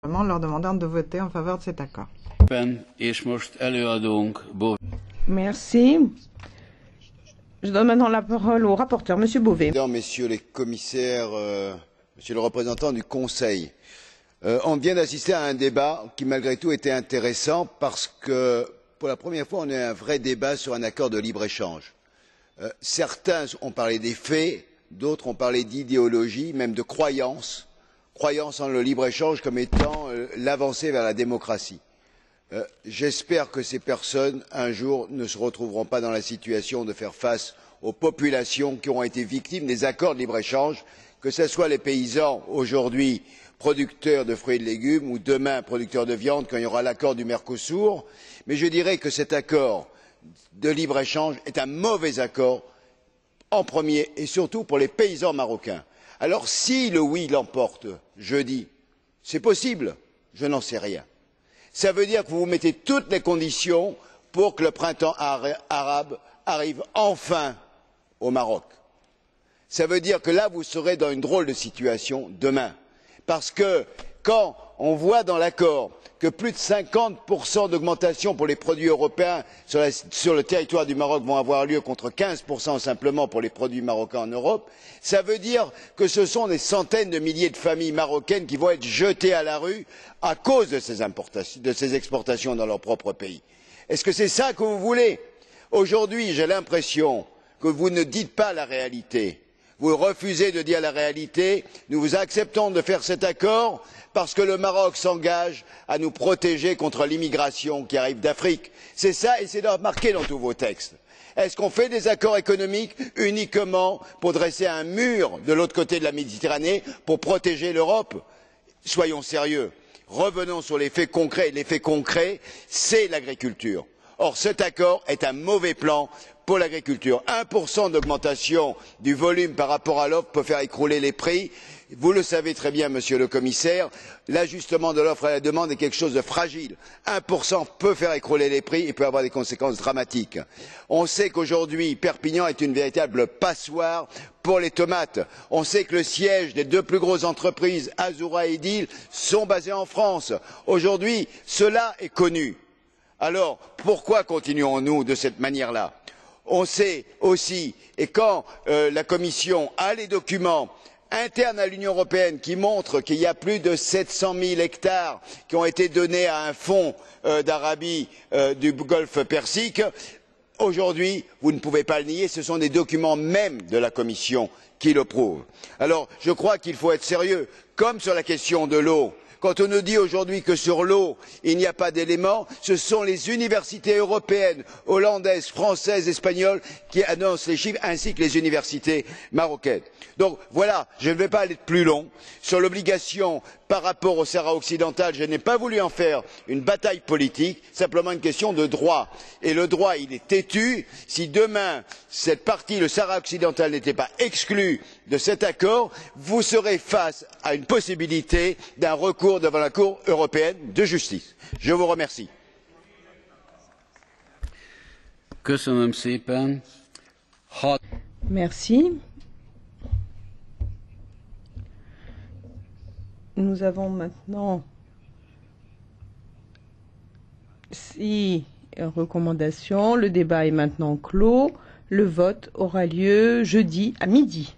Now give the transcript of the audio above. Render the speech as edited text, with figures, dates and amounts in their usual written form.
leur demandant de voter en faveur de cet accord. Merci. Je donne maintenant la parole au rapporteur, Monsieur Bové. Messieurs les commissaires, Monsieur le représentant du Conseil, on vient d'assister à un débat qui malgré tout était intéressant parce que pour la première fois on a eu un vrai débat sur un accord de libre-échange. Certains ont parlé des faits, d'autres ont parlé d'idéologie, même de croyance en le libre-échange comme étant l'avancée vers la démocratie. J'espère que ces personnes, un jour, ne se retrouveront pas dans la situation de faire face aux populations qui ont été victimes des accords de libre-échange, que ce soit les paysans aujourd'hui producteurs de fruits et de légumes ou demain producteurs de viande quand il y aura l'accord du Mercosur. Mais je dirais que cet accord de libre-échange est un mauvais accord en premier et surtout pour les paysans marocains. Alors si le oui l'emporte jeudi, c'est possible, je n'en sais rien. Ça veut dire que vous mettez toutes les conditions pour que le printemps arabe arrive enfin au Maroc. Ça veut dire que là, vous serez dans une drôle de situation demain. Parce que quand on voit dans l'accord que plus de 50% d'augmentation pour les produits européens sur le territoire du Maroc vont avoir lieu contre 15% simplement pour les produits marocains en Europe, ça veut dire que ce sont des centaines de milliers de familles marocaines qui vont être jetées à la rue à cause de ces exportations dans leur propre pays. Est-ce que c'est ça que vous voulez? Aujourd'hui, j'ai l'impression que vous ne dites pas la réalité. Vous refusez de dire la réalité. Nous vous acceptons de faire cet accord parce que le Maroc s'engage à nous protéger contre l'immigration qui arrive d'Afrique. C'est ça et c'est marqué dans tous vos textes. Est-ce qu'on fait des accords économiques uniquement pour dresser un mur de l'autre côté de la Méditerranée pour protéger l'Europe? Soyons sérieux. Revenons sur les faits concrets. Les faits concrets, c'est l'agriculture. Or, cet accord est un mauvais plan pour l'agriculture. 1% d'augmentation du volume par rapport à l'offre peut faire écrouler les prix. Vous le savez très bien, Monsieur le Commissaire, l'ajustement de l'offre et la demande est quelque chose de fragile. 1% peut faire écrouler les prix et peut avoir des conséquences dramatiques. On sait qu'aujourd'hui, Perpignan est une véritable passoire pour les tomates. On sait que le siège des deux plus grosses entreprises, Azoura et Deal, sont basées en France. Aujourd'hui, cela est connu. Alors, pourquoi continuons-nous de cette manière-là? On sait aussi, et quand la Commission a les documents internes à l'Union européenne qui montrent qu'il y a plus de 700 000 hectares qui ont été donnés à un fonds d'Arabie du Golfe Persique, aujourd'hui, vous ne pouvez pas le nier, ce sont des documents même de la Commission qui le prouvent. Alors, je crois qu'il faut être sérieux, comme sur la question de l'eau. Quand on nous dit aujourd'hui que sur l'eau, il n'y a pas d'éléments, ce sont les universités européennes, hollandaises, françaises, espagnoles qui annoncent les chiffres, ainsi que les universités marocaines. Donc voilà, je ne vais pas aller plus long. Sur l'obligation par rapport au Sahara occidental, je n'ai pas voulu en faire une bataille politique, simplement une question de droit. Et le droit, il est têtu. Si demain, cette partie, le Sahara occidental, n'était pas exclue de cet accord, vous serez face à une possibilité d'un recours devant la Cour européenne de justice. Je vous remercie. Merci. Nous avons maintenant 6 recommandations. Le débat est maintenant clos. Le vote aura lieu jeudi à midi.